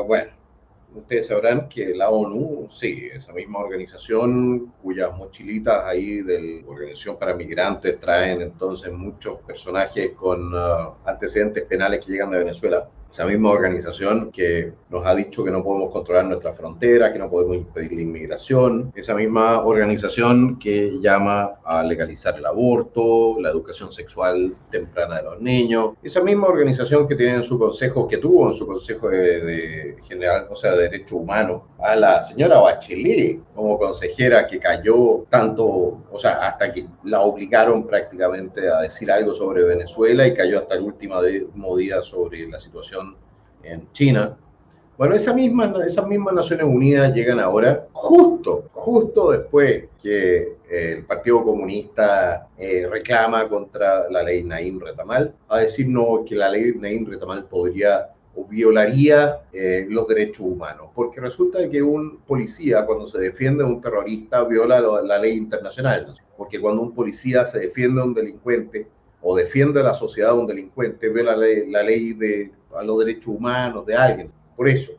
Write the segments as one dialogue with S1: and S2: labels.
S1: Bueno, ustedes sabrán que la ONU, sí, esa misma organización cuyas mochilitas ahí de la Organización para Migrantes traen entonces muchos personajes con antecedentes penales que llegan de Venezuela. Esa misma organización que nos ha dicho que no podemos controlar nuestras fronteras, que no podemos impedir la inmigración. Esa misma organización que llama a legalizar el aborto, la educación sexual temprana de los niños. Esa misma organización que tiene en su consejo, que tuvo en su consejo de general, o sea, de derechos humanos, a la señora Bachelet como consejera que cayó tanto, o sea, hasta que la obligaron prácticamente a decir algo sobre Venezuela y cayó hasta el último día sobre la situación en China. Bueno, esas mismas Naciones Unidas llegan ahora justo después que el Partido Comunista reclama contra la ley Naim Retamal, a decir no, que la ley Naim Retamal podría o violaría los derechos humanos, porque resulta que un policía cuando se defiende de un terrorista viola la ley internacional, porque cuando un policía se defiende de un delincuente o defiende a la sociedad de un delincuente, viola la ley de a los derechos humanos de alguien. Por eso,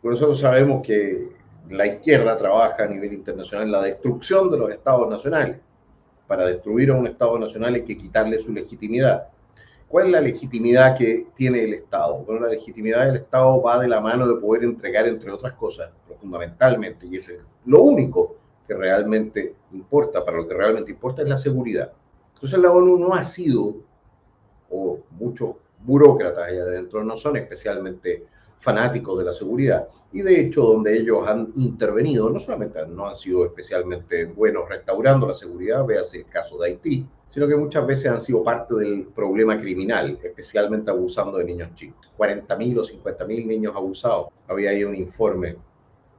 S1: nosotros sabemos que la izquierda trabaja a nivel internacional en la destrucción de los estados nacionales. Para destruir a un estado nacional hay que quitarle su legitimidad. ¿Cuál es la legitimidad que tiene el Estado? Bueno, la legitimidad del Estado va de la mano de poder entregar, entre otras cosas, fundamentalmente, y ese es lo único que realmente importa, para lo que realmente importa es la seguridad. Entonces la ONU no ha sido, o muchos burócratas allá adentro no son especialmente fanáticos de la seguridad, y de hecho donde ellos han intervenido no solamente no han sido especialmente buenos restaurando la seguridad, véase el caso de Haití, sino que muchas veces han sido parte del problema criminal, especialmente abusando de niños chicos. 40.000 o 50.000 niños abusados. Había ahí un informe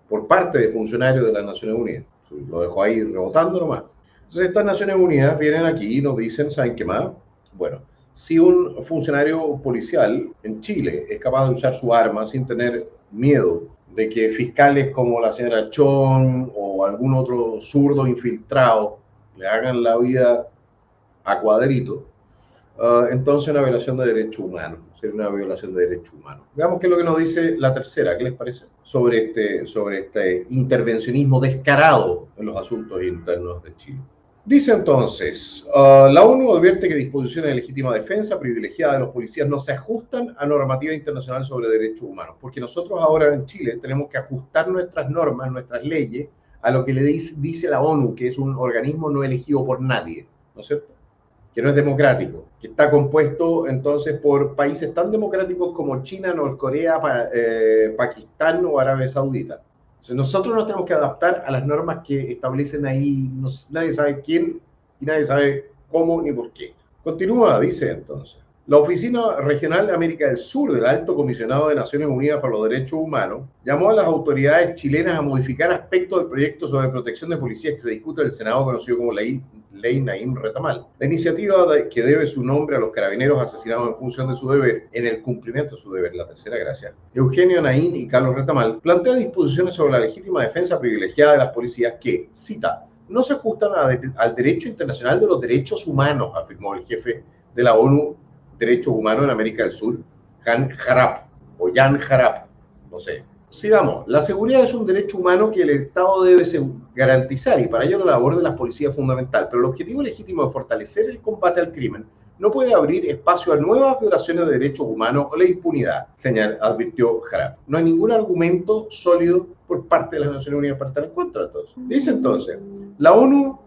S1: por parte de funcionarios de las Naciones Unidas. Lo dejo ahí rebotando nomás. Entonces estas Naciones Unidas vienen aquí y nos dicen, ¿saben qué más? Bueno, si un funcionario policial en Chile es capaz de usar su arma sin tener miedo de que fiscales como la señora Chong o algún otro zurdo infiltrado le hagan la vida a cuadrito, entonces una violación de derechos humanos, sería una violación de derechos humanos. Veamos qué es lo que nos dice la tercera, ¿qué les parece? Sobre este intervencionismo descarado en los asuntos internos de Chile. Dice entonces, la ONU advierte que disposiciones de legítima defensa privilegiada de los policías no se ajustan a normativa internacional sobre derechos humanos, porque nosotros ahora en Chile tenemos que ajustar nuestras normas, nuestras leyes, a lo que le dice la ONU, que es un organismo no elegido por nadie, ¿no es cierto? Que no es democrático, que está compuesto entonces por países tan democráticos como China, Norcorea, Pakistán o Arabia Saudita. Entonces nosotros nos tenemos que adaptar a las normas que establecen ahí, nadie sabe quién y nadie sabe cómo ni por qué. Continúa, dice entonces. La Oficina Regional de América del Sur del Alto Comisionado de Naciones Unidas para los Derechos Humanos llamó a las autoridades chilenas a modificar aspectos del proyecto sobre protección de policías que se discute en el Senado, conocido como Ley Naim Retamal. La iniciativa que debe su nombre a los carabineros asesinados en función de su deber, en el cumplimiento de su deber, la tercera gracia, Eugenio Naim y Carlos Retamal, plantea disposiciones sobre la legítima defensa privilegiada de las policías que, cita, no se ajustan al derecho internacional de los derechos humanos, afirmó el jefe de la ONU Derechos Humanos en América del Sur, Jan Harap, o Jan Harap, no sé. Sigamos, la seguridad es un derecho humano que el Estado debe garantizar y para ello la labor de las policías es fundamental, pero el objetivo legítimo de fortalecer el combate al crimen no puede abrir espacio a nuevas violaciones de derechos humanos o la impunidad, advirtió Harap. No hay ningún argumento sólido por parte de las Naciones Unidas para estar en contra. Entonces. Dice entonces, la ONU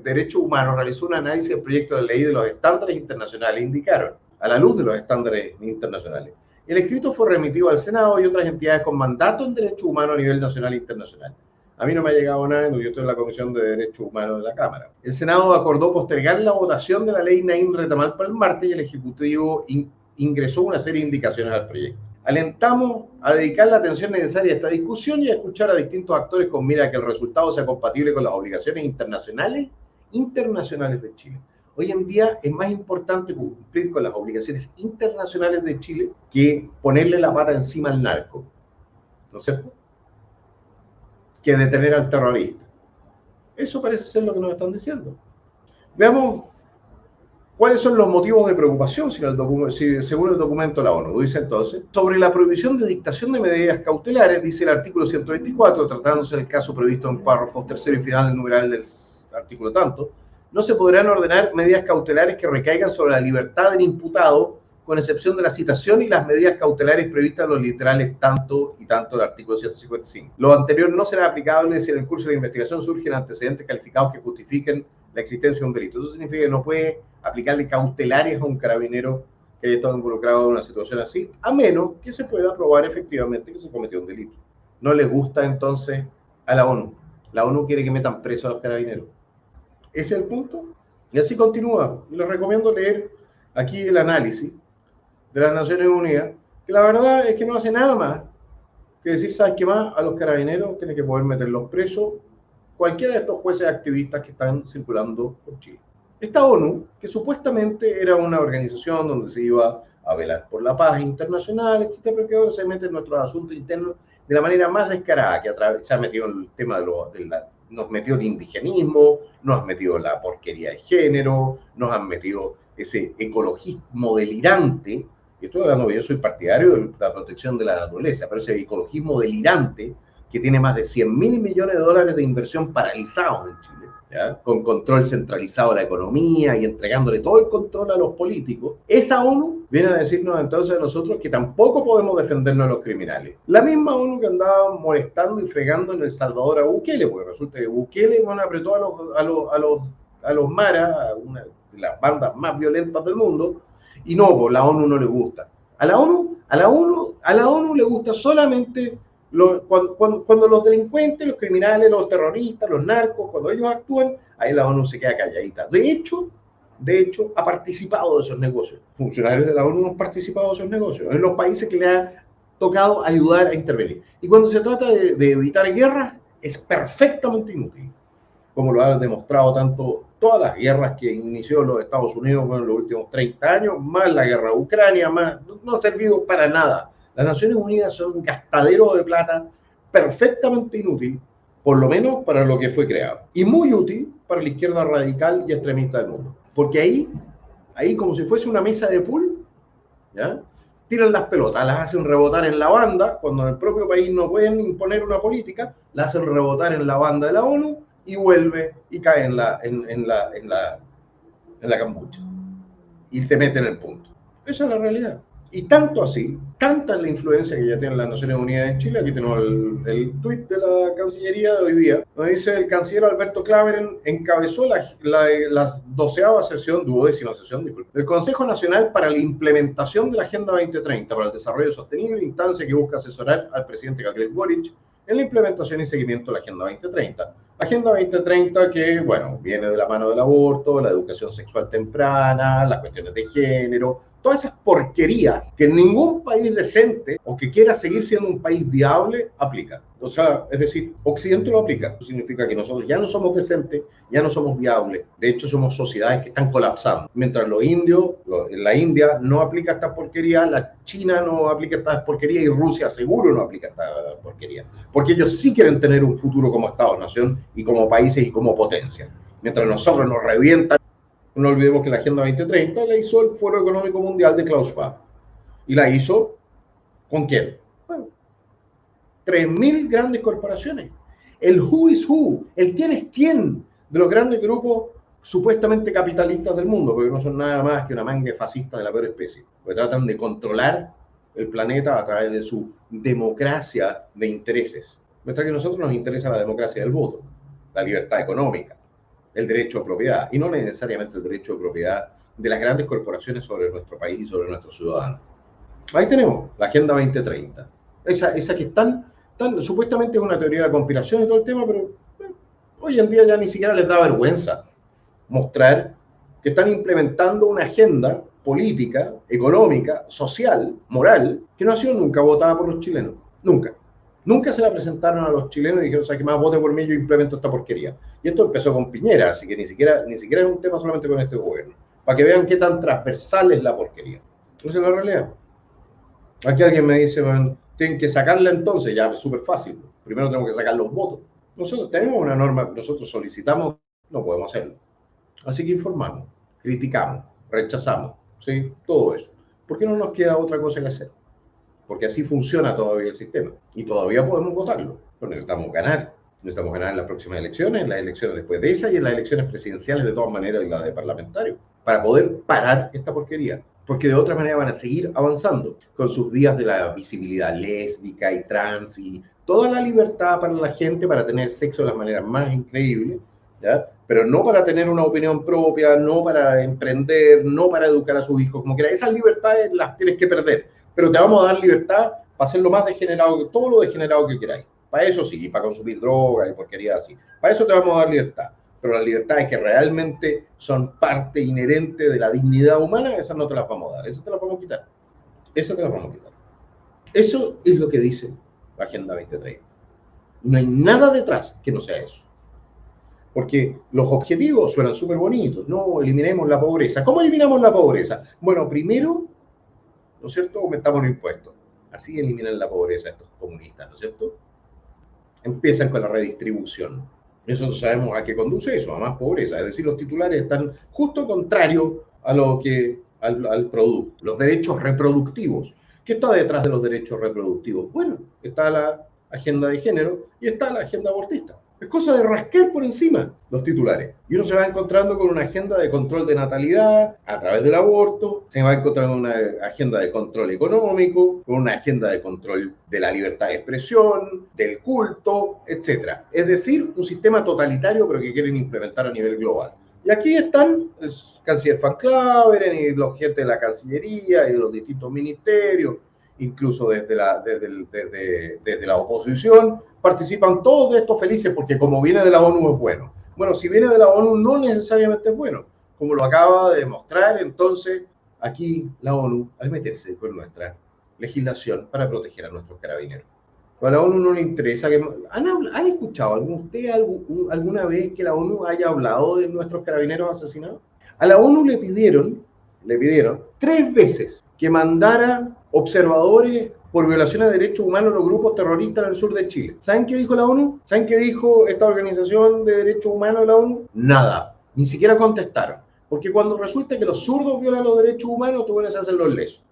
S1: Derechos Humanos realizó un análisis del proyecto de ley de los estándares internacionales e indicaron, a la luz de los estándares internacionales, el escrito fue remitido al Senado y otras entidades con mandato en derechos humanos a nivel nacional e internacional. A mí no me ha llegado nada, yo estoy en la Comisión de Derechos Humanos de la Cámara. El Senado acordó postergar la votación de la ley Naim Retamal para el martes y el Ejecutivo ingresó una serie de indicaciones al proyecto. Alentamos a dedicar la atención necesaria a esta discusión y a escuchar a distintos actores con mira a que el resultado sea compatible con las obligaciones internacionales de Chile. Hoy en día es más importante cumplir con las obligaciones internacionales de Chile que ponerle la pata encima al narco, ¿no es cierto? Que detener al terrorista. Eso parece ser lo que nos están diciendo. Veamos ¿Cuáles son los motivos de preocupación según el documento de la ONU? Dice entonces, sobre la prohibición de dictación de medidas cautelares, dice el artículo 124, tratándose del caso previsto en párrafos tercero y final del numeral del artículo tanto, no se podrán ordenar medidas cautelares que recaigan sobre la libertad del imputado, con excepción de la citación y las medidas cautelares previstas en los literales tanto y tanto del artículo 155. Lo anterior no será aplicable si en el curso de la investigación surgen antecedentes calificados que justifiquen la existencia de un delito. Eso significa que no puede aplicarle cautelares a un carabinero que haya estado involucrado en una situación así, a menos que se pueda probar efectivamente que se cometió un delito. No les gusta entonces a la ONU. La ONU quiere que metan presos a los carabineros. Ese es el punto. Y así continúa. Les recomiendo leer aquí el análisis de las Naciones Unidas, que la verdad es que no hace nada más que decir, ¿sabes qué más? A los carabineros tienen que poder meterlos presos cualquiera de estos jueces activistas que están circulando por Chile. Esta ONU, que supuestamente era una organización donde se iba a velar por la paz internacional, etcétera, pero que ahora se mete en nuestros asuntos internos de la manera más descarada, que se ha metido en el tema nos metió el indigenismo, nos han metido la porquería de género, nos han metido ese ecologismo delirante. Y estoy hablando, yo soy partidario de la protección de la naturaleza, pero ese ecologismo delirante que tiene más de 100.000 millones de dólares de inversión paralizados en Chile, ¿ya? Con control centralizado de la economía y entregándole todo el control a los políticos, esa ONU viene a decirnos entonces a nosotros que tampoco podemos defendernos de los criminales. La misma ONU que andaba molestando y fregando en El Salvador a Bukele, porque resulta que Bukele, bueno, apretó a los maras, una de las bandas más violentas del mundo, y no, pues la ONU no le gusta. A la ONU le gusta solamente cuando los delincuentes, los criminales, los terroristas, los narcos, cuando ellos actúan, ahí la ONU se queda calladita. De hecho, ha participado de esos negocios. Funcionarios de la ONU han participado de esos negocios en los países que le ha tocado ayudar a intervenir. Y cuando se trata de evitar guerras, es perfectamente inútil, como lo ha demostrado tanto todas las guerras que inició los Estados Unidos en los últimos 30 años, más la guerra de Ucrania, no ha servido para nada. Las Naciones Unidas son un gastadero de plata perfectamente inútil, por lo menos para lo que fue creado, y muy útil para la izquierda radical y extremista del mundo. Porque ahí como si fuese una mesa de pool, ¿ya? Tiran las pelotas, las hacen rebotar en la banda, cuando en el propio país no pueden imponer una política, las hacen rebotar en la banda de la ONU y vuelve y cae en la cambucha. Y te mete en el punto. Esa es la realidad. Y tanto así, tanta es la influencia que ya tienen las Naciones Unidas en Chile. Aquí tenemos el tuit de la Cancillería de hoy día, donde dice: el canciller Alberto Claveren encabezó la 12ª sesión, 12ª sesión, disculpe, del Consejo Nacional para la Implementación de la Agenda 2030 para el Desarrollo Sostenible, instancia que busca asesorar al presidente Gabriel Boric en la implementación y seguimiento de la Agenda 2030. Agenda 2030 que, bueno, viene de la mano del aborto, la educación sexual temprana, las cuestiones de género, todas esas porquerías que ningún país decente o que quiera seguir siendo un país viable aplica. O sea, es decir, Occidente lo aplica. Eso significa que nosotros ya no somos decentes, ya no somos viables. De hecho, somos sociedades que están colapsando. Mientras los indios, la India no aplica esta porquería, la China no aplica esta porquería y Rusia seguro no aplica esta porquería. Porque ellos sí quieren tener un futuro como Estado-nación y como países y como potencia. Mientras nosotros nos revientan. No olvidemos que la Agenda 2030 la hizo el Foro Económico Mundial de Klaus Schwab. ¿Y la hizo con quién? Bueno, 3.000 grandes corporaciones. El who is who, el quién es quién de los grandes grupos supuestamente capitalistas del mundo, porque no son nada más que una manga fascista de la peor especie, porque tratan de controlar el planeta a través de su democracia de intereses. Mientras que a nosotros nos interesa la democracia del voto, la libertad económica, el derecho a propiedad, y no necesariamente el derecho de propiedad de las grandes corporaciones sobre nuestro país y sobre nuestros ciudadanos. Ahí tenemos la Agenda 2030, esa que supuestamente es una teoría de la conspiración y todo el tema, pero hoy en día ya ni siquiera les da vergüenza mostrar que están implementando una agenda política, económica, social, moral, que no ha sido nunca votada por los chilenos, nunca. Nunca se la presentaron a los chilenos y dijeron: o sea, que más vote por mí, yo implemento esta porquería. Y esto empezó con Piñera, así que ni siquiera es un tema solamente con este gobierno. Para que vean qué tan transversal es la porquería. Esa es la realidad. Aquí alguien me dice: bueno, tienen que sacarla entonces. Ya, es súper fácil. Primero tenemos que sacar los votos. Nosotros tenemos una norma, nosotros solicitamos, no podemos hacerlo. Así que informamos, criticamos, rechazamos, ¿sí? Todo eso. ¿Por qué no nos queda otra cosa que hacer? Porque así funciona todavía el sistema y todavía podemos votarlo, pero necesitamos ganar en las próximas elecciones, en las elecciones después de esas y en las elecciones presidenciales de todas maneras y las de parlamentarios, para poder parar esta porquería, porque de otra manera van a seguir avanzando con sus días de la visibilidad lésbica y trans y toda la libertad para la gente para tener sexo de las maneras más increíbles, ¿ya? Pero no para tener una opinión propia, no para emprender, no para educar a sus hijos, como que esas libertades las tienes que perder, pero te vamos a dar libertad para hacer lo más degenerado, todo lo degenerado que queráis. Para eso sí, y para consumir droga y porquería así. Para eso te vamos a dar libertad. Pero las libertades que realmente son parte inherente de la dignidad humana, esas no te las vamos a dar, esas te las vamos a quitar. Esas te las vamos a quitar. Eso es lo que dice la Agenda 2030. No hay nada detrás que no sea eso. Porque los objetivos suenan súper bonitos. No, eliminemos la pobreza. ¿Cómo eliminamos la pobreza? Bueno, primero, ¿no es cierto?, aumentamos los impuestos. Así eliminan la pobreza estos comunistas, ¿no es cierto? Empiezan con la redistribución. Eso sabemos a qué conduce eso, a más pobreza. Es decir, los titulares están justo contrario a lo que al producto. Los derechos reproductivos. ¿Qué está detrás de los derechos reproductivos? Bueno, está la agenda de género y está la agenda abortista. Es cosa de rascar por encima los titulares. Y uno se va encontrando con una agenda de control de natalidad a través del aborto, se va encontrando con una agenda de control económico, con una agenda de control de la libertad de expresión, del culto, etc. Es decir, un sistema totalitario pero que quieren implementar a nivel global. Y aquí están el canciller Van Claveren y los gente de la Cancillería y de los distintos ministerios, incluso desde la oposición, participan todos de estos felices porque como viene de la ONU es bueno. Bueno, si viene de la ONU no necesariamente es bueno, como lo acaba de demostrar entonces aquí la ONU al meterse con nuestra legislación para proteger a nuestros carabineros. A la ONU no le interesa que... ¿Han escuchado usted alguna vez que la ONU haya hablado de nuestros carabineros asesinados? A la ONU le pidieron 3 veces que mandara observadores por violaciones de derechos humanos a los grupos terroristas en el sur de Chile. ¿Saben qué dijo la ONU? ¿Saben qué dijo esta organización de derechos humanos de la ONU? Nada. Ni siquiera contestaron. Porque cuando resulta que los zurdos violan los derechos humanos, tú vienes a hacer los lesos.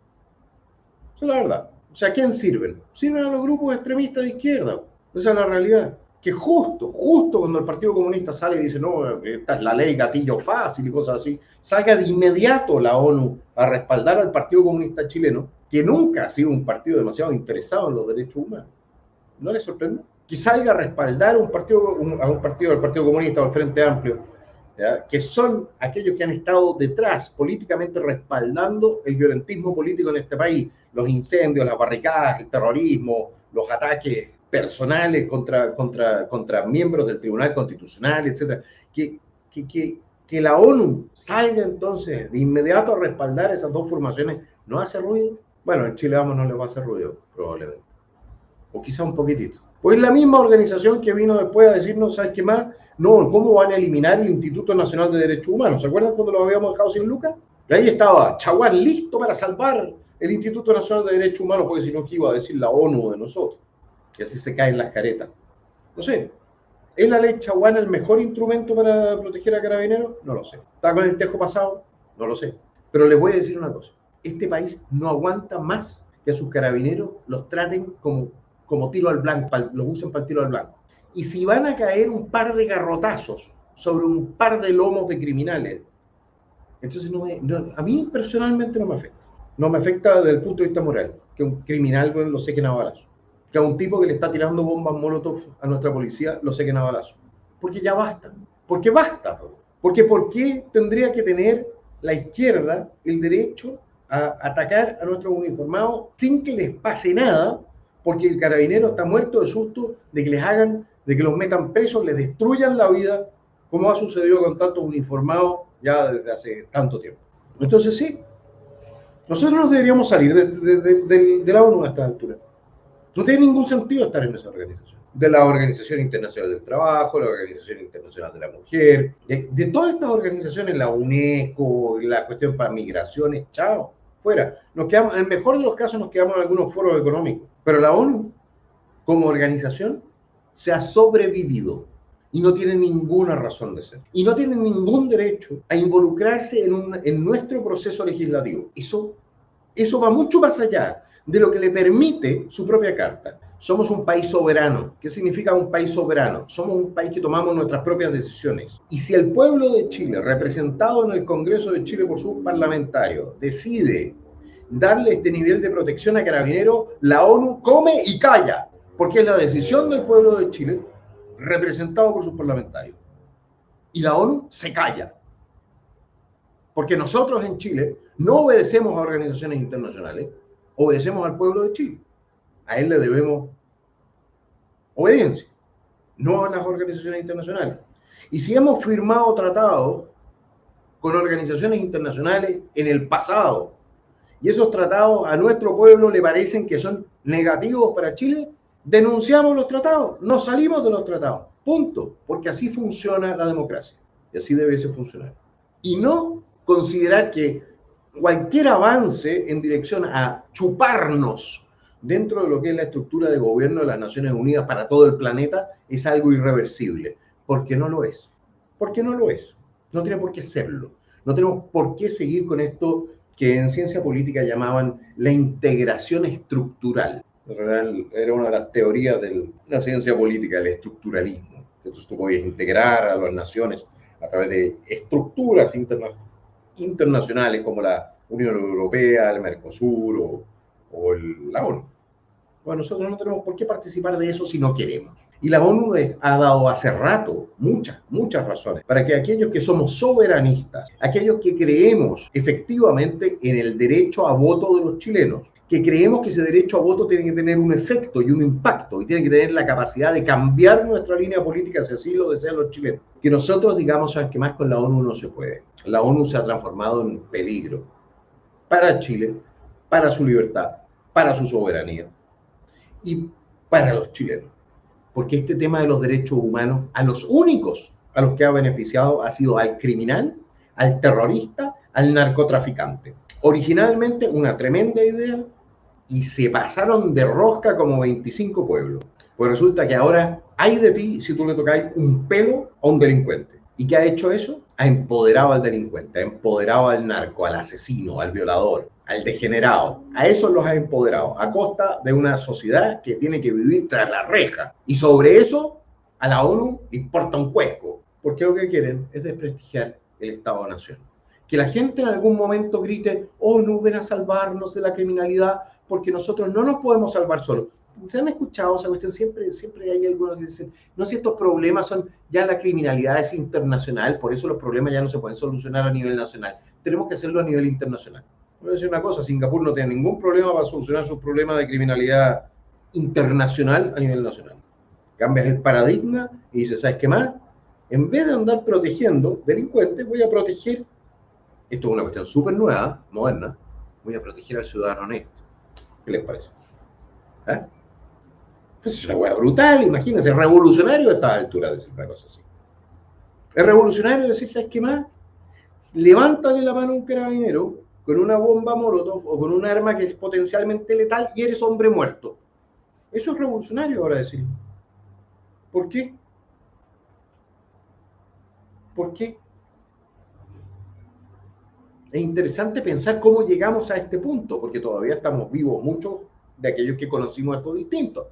S1: Esa es la verdad. O sea, ¿a quién sirven? Sirven a los grupos extremistas de izquierda. Esa es la realidad. Que justo cuando el Partido Comunista sale y dice, no, esta es la ley gatillo fácil y cosas así, salga de inmediato la ONU a respaldar al Partido Comunista chileno, que nunca ha sido un partido demasiado interesado en los derechos humanos. ¿No les sorprende? Que salga a respaldar a un partido del Partido Comunista o al Frente Amplio, ¿ya?, que son aquellos que han estado detrás políticamente respaldando el violentismo político en este país, los incendios, las barricadas, el terrorismo, los ataques personales contra miembros del Tribunal Constitucional, etc. Que la ONU salga entonces de inmediato a respaldar esas dos formaciones, ¿no hace ruido? Bueno, en Chile Vamos no les va a hacer ruido, probablemente. O quizá un poquitito. Pues la misma organización que vino después a decirnos, ¿sabes qué más? No, ¿cómo van a eliminar el Instituto Nacional de Derechos Humanos? ¿Se acuerdan cuando lo habíamos dejado sin lucas? Y ahí estaba Chaguán listo para salvar el Instituto Nacional de Derechos Humanos, porque si no, ¿qué iba a decir la ONU de nosotros? Que así se caen las caretas. No sé, ¿es la ley Chaguán el mejor instrumento para proteger a carabineros? No lo sé. ¿Está con el tejo pasado? No lo sé. Pero les voy a decir una cosa. Este país no aguanta más que a sus carabineros los traten como tiro al blanco, los usen para el tiro al blanco. Y si van a caer un par de garrotazos sobre un par de lomos de criminales, entonces a mí personalmente no me afecta. No me afecta desde el punto de vista moral, que un criminal lo sequen a balazos, que a un tipo que le está tirando bombas molotov a nuestra policía lo sequen a balazos. Porque ya basta. Porque basta. Porque ¿por qué tendría que tener la izquierda el derecho a atacar a nuestros uniformados sin que les pase nada? Porque el carabinero está muerto de susto de que los metan presos, les destruyan la vida, como ha sucedido con tantos uniformados ya desde hace tanto tiempo. Entonces sí, nosotros nos deberíamos salir de la ONU a esta altura. No tiene ningún sentido estar en esa organización. De la Organización Internacional del Trabajo, la Organización Internacional de la Mujer, de todas estas organizaciones, la UNESCO, la cuestión para migraciones, chao, fuera. Nos quedamos, en el mejor de los casos nos quedamos en algunos foros económicos, pero la ONU como organización se ha sobrevivido y no tienen ninguna razón de ser. Y no tienen ningún derecho a involucrarse en nuestro proceso legislativo. Eso va mucho más allá de lo que le permite su propia carta. Somos un país soberano. ¿Qué significa un país soberano? Somos un país que tomamos nuestras propias decisiones. Y si el pueblo de Chile, representado en el Congreso de Chile por sus parlamentarios, decide darle este nivel de protección a Carabineros, la ONU come y calla, porque es la decisión del pueblo de Chile, representado por sus parlamentarios. Y la ONU se calla. Porque nosotros en Chile no obedecemos a organizaciones internacionales, obedecemos al pueblo de Chile. A él le debemos obediencia, no a las organizaciones internacionales. Y si hemos firmado tratados con organizaciones internacionales en el pasado, y esos tratados a nuestro pueblo le parecen que son negativos para Chile, denunciamos los tratados, nos salimos de los tratados, punto, porque así funciona la democracia, y así debe funcionar. Y no considerar que cualquier avance en dirección a chuparnos dentro de lo que es la estructura de gobierno de las Naciones Unidas para todo el planeta es algo irreversible, porque no lo es, porque no lo es, no tiene por qué serlo, no tenemos por qué seguir con esto que en ciencia política llamaban la integración estructural. Era una de las teorías de la ciencia política, el estructuralismo. Entonces tú podías integrar a las naciones a través de estructuras internacionales como la Unión Europea, el Mercosur o la ONU. Bueno, nosotros no tenemos por qué participar de eso si no queremos. Y la ONU ha dado hace rato muchas razones para que aquellos que somos soberanistas, aquellos que creemos efectivamente en el derecho a voto de los chilenos, que creemos que ese derecho a voto tiene que tener un efecto y un impacto y tiene que tener la capacidad de cambiar nuestra línea política si así lo desean los chilenos, que nosotros digamos, ¿sabes qué más? Con la ONU no se puede. La ONU se ha transformado en peligro para Chile, para su libertad, para su soberanía y para los chilenos. Porque este tema de los derechos humanos, a los únicos a los que ha beneficiado ha sido al criminal, al terrorista, al narcotraficante. Originalmente una tremenda idea y se pasaron de rosca como 25 pueblos. Pues resulta que ahora hay de ti si tú le tocas un pelo a un delincuente. ¿Y qué ha hecho eso? Ha empoderado al delincuente, ha empoderado al narco, al asesino, al violador, al degenerado. A esos los ha empoderado a costa de una sociedad que tiene que vivir tras la reja. Y sobre eso a la ONU le importa un cuesco, porque lo que quieren es desprestigiar el Estado-Nación. Que la gente en algún momento grite, ONU, ven a salvarnos de la criminalidad, porque nosotros no nos podemos salvar solos. ¿Se han escuchado esa cuestión? Siempre hay algunos que dicen, no, si estos problemas son, ya la criminalidad es internacional, por eso los problemas ya no se pueden solucionar a nivel nacional. Tenemos que hacerlo a nivel internacional. Voy a decir una cosa, Singapur no tiene ningún problema para solucionar sus problemas de criminalidad internacional a nivel nacional. Cambias el paradigma y dices, ¿sabes qué más? En vez de andar protegiendo delincuentes, voy a proteger, esto es una cuestión súper nueva, moderna, voy a proteger al ciudadano honesto. ¿Qué les parece? ¿Eh? Entonces es una hueá brutal, imagínense, es revolucionario a esta altura decir una cosa así. Es revolucionario decir, ¿sabes qué más? Levántale la mano a un carabinero con una bomba molotov o con un arma que es potencialmente letal y eres hombre muerto. Eso es revolucionario ahora decir. ¿Por qué? ¿Por qué? Es interesante pensar cómo llegamos a este punto, porque todavía estamos vivos muchos de aquellos que conocimos estos distintos.